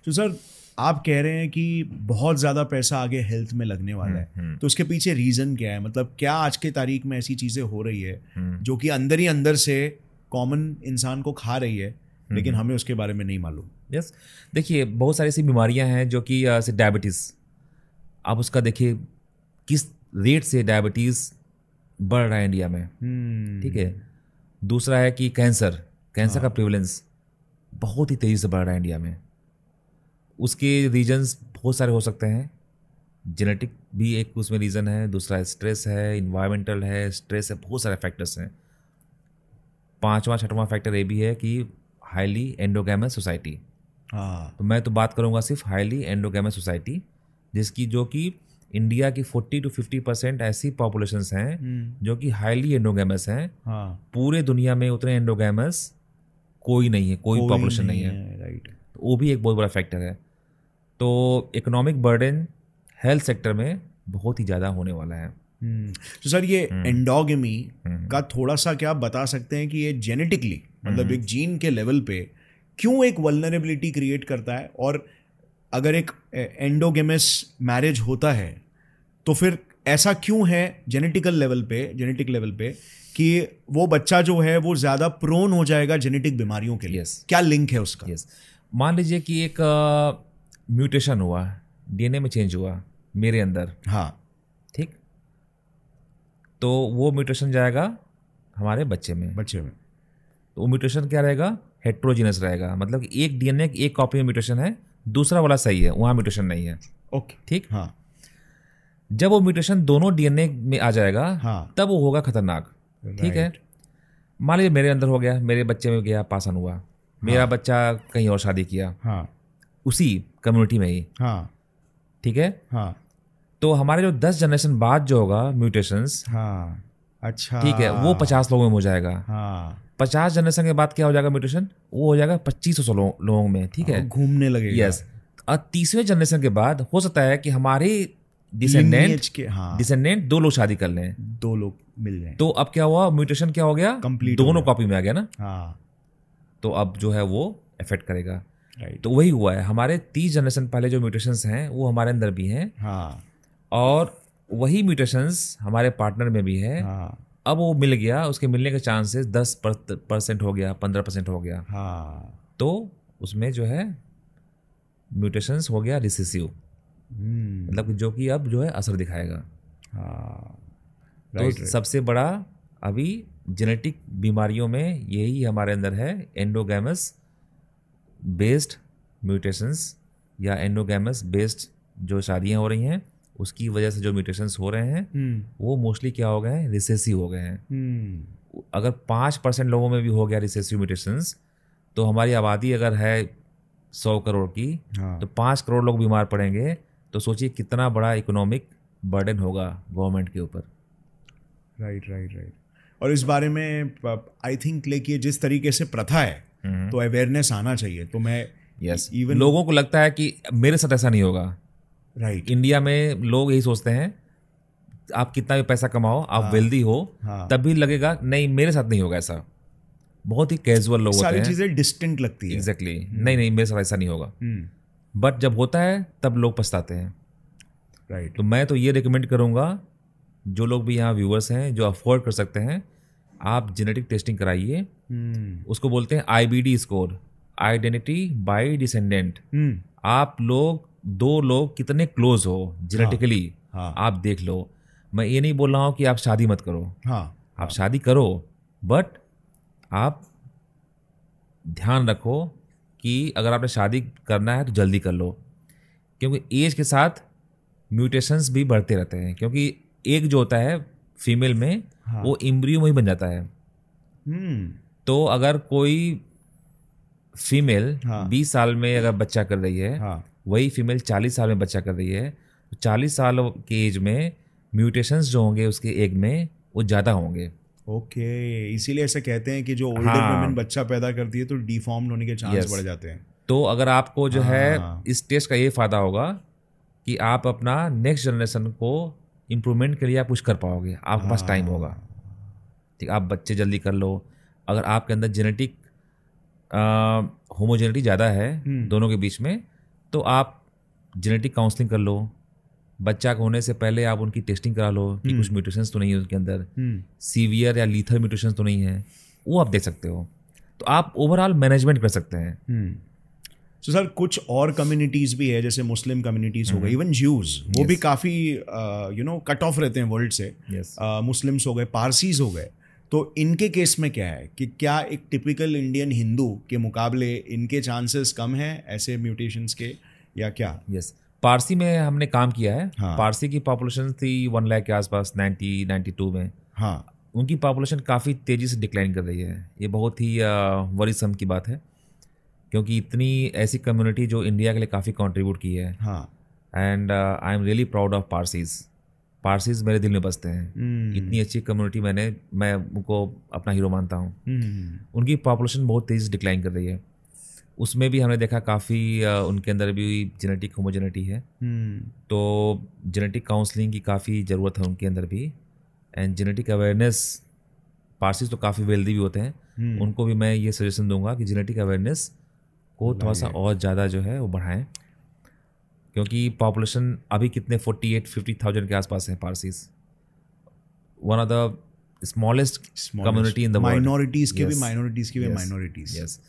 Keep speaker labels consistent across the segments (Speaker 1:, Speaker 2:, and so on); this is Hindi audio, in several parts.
Speaker 1: तो सर आप कह रहे हैं कि बहुत ज़्यादा पैसा आगे हेल्थ में लगने वाला है, तो उसके पीछे रीज़न क्या है? मतलब क्या आज के तारीख में ऐसी चीज़ें हो रही है जो कि अंदर ही अंदर से कॉमन इंसान को खा रही है, लेकिन हमें उसके बारे में नहीं मालूम?
Speaker 2: यस, देखिए बहुत सारी ऐसी बीमारियां हैं जो कि जैसे डायबिटीज़, आप उसका देखिए किस रेट से डायबिटीज़ बढ़ रहा है इंडिया में, ठीक है। दूसरा है कि कैंसर का प्रिवलेंस बहुत ही तेज़ी से बढ़ रहा है इंडिया में। उसके रीजंस बहुत सारे हो सकते हैं, जेनेटिक भी एक उसमें रीज़न है, दूसरा स्ट्रेस है, इन्वायरमेंटल है, स्ट्रेस है, बहुत सारे फैक्टर्स हैं। पांचवा छठवां फैक्टर ये भी है कि हाईली एंडोगैमस सोसाइटी। तो मैं तो बात करूंगा सिर्फ हाईली एंडोगैमस सोसाइटी, जिसकी जो कि इंडिया की 40 to 50% ऐसी पॉपुलेशंस हैं जो कि हाईली एंडोगैमस हैं। पूरे दुनिया में उतने एंडोगैमस कोई नहीं है, कोई पॉपुलेशन नहीं है।
Speaker 1: राइट।
Speaker 2: तो वो भी एक बहुत बड़ा फैक्टर है। तो इकोनॉमिक बर्डन हेल्थ सेक्टर में बहुत ही ज़्यादा होने वाला है।
Speaker 1: तो सर ये एंडोगेमी का थोड़ा सा क्या आप बता सकते हैं कि ये जेनेटिकली मतलब एक जीन के लेवल पे क्यों एक वल्नरेबिलिटी क्रिएट करता है, और अगर एक एंडोगेमस मैरिज होता है तो फिर ऐसा क्यों है जेनेटिक लेवल पे कि वो बच्चा जो है वो ज़्यादा प्रोन हो जाएगा जेनेटिक बीमारियों के लिए? क्या लिंक है उसका?
Speaker 2: मान लीजिए कि एक म्यूटेशन हुआ, डीएनए में चेंज हुआ मेरे अंदर, ठीक, तो वो म्यूटेशन जाएगा हमारे बच्चे में। तो वो म्यूटेशन क्या रहेगा? हेट्रोजीनस रहेगा, मतलब कि एक डीएनए की एक कॉपी में म्यूटेशन है, दूसरा वाला सही है, वहाँ म्यूटेशन नहीं है।
Speaker 1: ओके,
Speaker 2: ठीक। जब वो म्यूटेशन दोनों डीएनए में आ जाएगा तब वो होगा खतरनाक, ठीक है। मान लीजिए मेरे अंदर हो गया, मेरे बच्चे में गया, पास ऑन हुआ, मेरा बच्चा कहीं और शादी किया, उसी कम्युनिटी में ही, ठीक है। तो हमारे जो 10 जनरेशन बाद जो होगा म्यूटेशंस,
Speaker 1: अच्छा,
Speaker 2: ठीक है, वो 50 लोगों में हो जाएगा। 50 जनरेशन के बाद क्या हो जाएगा म्यूटेशन? वो हो जाएगा 2500 लोगों में, ठीक है,
Speaker 1: घूमने लगेगा।
Speaker 2: यस। और 30वें जनरेशन के बाद हो सकता है कि हमारे डिसेंडेंट 2 लोग शादी कर लें,
Speaker 1: 2 लोग मिल जाएं।
Speaker 2: तो अब क्या हुआ? म्यूटेशन क्या हो गया?
Speaker 1: कंप्लीट
Speaker 2: दोनों कॉपी में आ गया ना। तो अब जो है वो इफेक्ट करेगा। तो वही हुआ है, हमारे 30 जनरेशन पहले जो म्यूटेशंस हैं वो हमारे अंदर भी हैं, और वही म्यूटेशंस हमारे पार्टनर में भी है। अब वो मिल गया, उसके मिलने के चांसेस 10% हो गया, 15% हो गया। तो उसमें जो है म्यूटेशंस हो गया रिसेसिव, मतलब जो कि अब जो है असर दिखाएगा। तो सबसे बड़ा अभी जेनेटिक बीमारियों में यही हमारे अंदर है, एंडोगैमस बेस्ड म्यूटेशंस या एंडोगैमस बेस्ड जो शादियां हो रही हैं उसकी वजह से जो म्यूटेशंस हो रहे हैं वो मोस्टली क्या हो गए हैं? रिसेसिव हो गए हैं। अगर 5% लोगों में भी हो गया रिसेसिव म्यूटेशंस, तो हमारी आबादी अगर है 100 करोड़ की, तो 5 करोड़ लोग बीमार पड़ेंगे। तो सोचिए कितना बड़ा इकोनॉमिक बर्डन होगा गवर्नमेंट के ऊपर।
Speaker 1: राइट। और इस बारे में आई थिंक लेकिन जिस तरीके से प्रथा है तो अवेयरनेस आना चाहिए। तो मैं
Speaker 2: इवन लोगों को लगता है कि मेरे साथ ऐसा नहीं होगा।
Speaker 1: राइट।
Speaker 2: इंडिया में लोग यही सोचते हैं, आप कितना भी पैसा कमाओ, आप वेल्दी हो, तब भी लगेगा नहीं मेरे साथ नहीं होगा ऐसा। बहुत ही कैजुअल लोग होते हैं,
Speaker 1: सारी चीजें डिस्टिंक्ट लगती है।
Speaker 2: एग्जैक्टली, नहीं मेरे साथ ऐसा नहीं होगा। बट जब होता है तब लोग पछताते हैं।
Speaker 1: राइट।
Speaker 2: तो मैं तो ये रिकमेंड करूंगा, जो लोग भी यहाँ व्यूअर्स हैं जो अफोर्ड कर सकते हैं, आप जेनेटिक टेस्टिंग कराइए। उसको बोलते हैं IBD score, identity by descendant. आप लोग 2 लोग कितने क्लोज हो जेनेटिकली, आप देख लो। मैं ये नहीं बोल रहा हूँ कि आप शादी मत करो, आप शादी करो, बट आप ध्यान रखो कि अगर आपने शादी करना है तो जल्दी कर लो, क्योंकि एज के साथ म्यूटेशंस भी बढ़ते रहते हैं। क्योंकि एक जो होता है फीमेल में वो एम्ब्रियो में ही बन जाता है। तो अगर कोई फीमेल 20 साल में अगर बच्चा कर रही है, वही फीमेल 40 साल में बच्चा कर रही है, तो 40 साल के एज में म्यूटेशंस जो होंगे उसके एग में वो ज़्यादा होंगे।
Speaker 1: ओके, इसीलिए ऐसे कहते हैं कि जो ओल्डर वुमेन बच्चा पैदा करती है तो डिफॉर्म्ड होने के चांस बढ़ जाते हैं।
Speaker 2: तो अगर आपको जो है इस टेस्ट का ये फ़ायदा होगा कि आप अपना नेक्स्ट जनरेशन को इम्प्रूवमेंट के लिए आप कुछ कर पाओगे, आपके पास टाइम होगा। ठीक, आप बच्चे जल्दी कर लो। अगर आपके अंदर जेनेटिक होमोजेनिटी ज़्यादा है दोनों के बीच में, तो आप जेनेटिक काउंसलिंग कर लो, बच्चा होने से पहले आप उनकी टेस्टिंग करा लो कि कुछ म्यूटेशंस तो नहीं है उनके अंदर, सीवियर या लीथल म्यूटेशंस तो नहीं है, वो आप देख सकते हो। तो आप ओवरऑल मैनेजमेंट कर सकते हैं।
Speaker 1: तो सर कुछ और कम्युनिटीज भी है, जैसे मुस्लिम कम्युनिटीज हो गए, इवन ज्यूज, वो भी काफ़ी कट ऑफ रहते हैं वर्ल्ड से। मुस्लिम्स हो गए, पारसीज हो गए, तो इनके केस में क्या है कि क्या एक टिपिकल इंडियन हिंदू के मुकाबले इनके चांसेस कम हैं ऐसे म्यूटेशंस के, या क्या?
Speaker 2: पारसी में हमने काम किया है।
Speaker 1: हाँ।
Speaker 2: पारसी की पॉपुलेशन थी 1 लाख के आसपास 92 में।
Speaker 1: हाँ।
Speaker 2: उनकी पॉपुलेशन काफ़ी तेज़ी से डिक्लाइन कर रही है। ये बहुत ही वरीसम की बात है, क्योंकि इतनी ऐसी कम्युनिटी जो इंडिया के लिए काफ़ी कंट्रीब्यूट की है।
Speaker 1: हाँ।
Speaker 2: And I am really proud of Parsis मेरे दिल में बसते हैं। इतनी अच्छी कम्युनिटी मैं उनको अपना हीरो मानता हूँ। उनकी पॉपुलेशन बहुत तेज़ी से डिक्लाइन कर रही है। उसमें भी हमने देखा काफ़ी उनके अंदर भी जेनेटिक होमोजेनिटी है। तो जेनेटिक काउंसलिंग की काफ़ी ज़रूरत है उनके अंदर भी। एंड जेनेटिक अवेयरनेस, पारसीज तो काफ़ी वेल्दी भी होते हैं, उनको भी मैं ये सजेशन दूंगा कि जेनेटिक अवेयरनेस को थोड़ा सा और ज़्यादा जो है वो बढ़ाएं, क्योंकि पॉपुलेशन अभी कितने 48-50,000 के आसपास है Parsis. One of the smallest community in the world.
Speaker 1: Minorities के भी माइनॉरिटीज़।
Speaker 2: यस।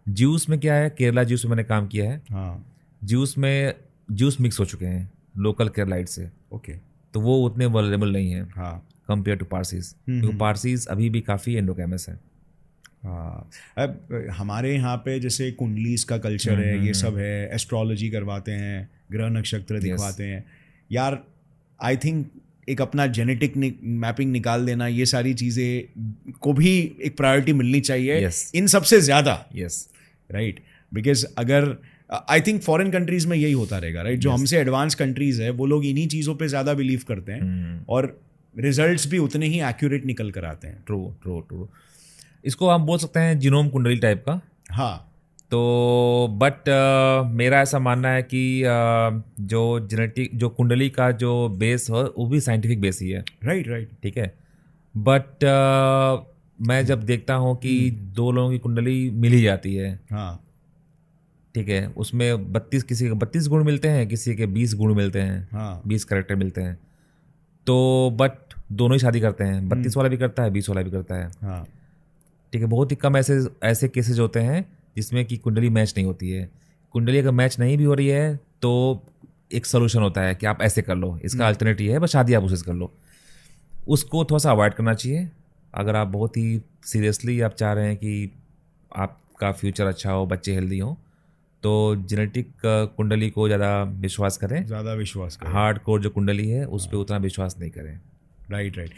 Speaker 2: ज्यूस में क्या है, केरला ज्यूस में मैंने काम किया है।
Speaker 1: हाँ।
Speaker 2: ज्यूस में ज्यूस मिक्स हो चुके हैं लोकल केरलाइट से।
Speaker 1: ओके।
Speaker 2: तो वो उतने वल्नरेबल नहीं है
Speaker 1: हाँ
Speaker 2: कंपेयर टू पारसीज, क्योंकि पारसीज अभी भी काफ़ी एंडोगैमस है।
Speaker 1: हाँ। अब हमारे यहाँ पे जैसे कुंडलीज का कल्चर है, ये सब है, एस्ट्रोलॉजी करवाते हैं, ग्रह नक्षत्र दिखवाते हैं यार। आई थिंक एक अपना जेनेटिक मैपिंग निकाल देना, ये सारी चीज़ें को भी एक प्रायोरिटी मिलनी चाहिए इन सबसे ज़्यादा। राइट, बिकॉज अगर आई थिंक फॉरेन कंट्रीज़ में यही होता रहेगा, राइट? जो हमसे एडवांस कंट्रीज़ है वो लोग इन्हीं चीज़ों पे ज़्यादा बिलीव करते हैं और रिजल्ट्स भी उतने ही एक्यूरेट निकल कर आते हैं।
Speaker 2: ट्रू। इसको हम बोल सकते हैं जीनोम कुंडली टाइप का।
Speaker 1: हाँ।
Speaker 2: तो बट मेरा ऐसा मानना है कि जो जेनेटिक जो कुंडली का जो बेस है वो भी साइंटिफिक बेस ही है।
Speaker 1: राइट।
Speaker 2: ठीक है, बट मैं जब देखता हूँ कि दो लोगों की कुंडली मिल ही जाती है।
Speaker 1: हाँ।
Speaker 2: ठीक है, उसमें 32 किसी के 32 गुण मिलते हैं, किसी के 20 गुण मिलते हैं।
Speaker 1: हाँ।
Speaker 2: 20 कैरेक्टर मिलते हैं। तो बट दोनों ही शादी करते हैं, 32 वाला भी करता है, 20 वाला भी करता है।
Speaker 1: हाँ।
Speaker 2: ठीक है, बहुत ही कम ऐसे केसेज होते हैं जिसमें कि कुंडली मैच नहीं होती है। कुंडली अगर मैच नहीं भी हो रही है तो एक सोल्यूशन होता है कि आप ऐसे कर लो, इसका अल्टरनेटिव है बस शादी आप उससे कर लो। उसको थोड़ा सा अवॉइड करना चाहिए। अगर आप बहुत ही सीरियसली आप चाह रहे हैं कि आपका फ्यूचर अच्छा हो, बच्चे हेल्दी हों, तो जेनेटिक कुंडली को ज़्यादा विश्वास करें।
Speaker 1: हार्ड कोर
Speaker 2: जो कुंडली है उस पर उतना विश्वास नहीं करें।
Speaker 1: राइट।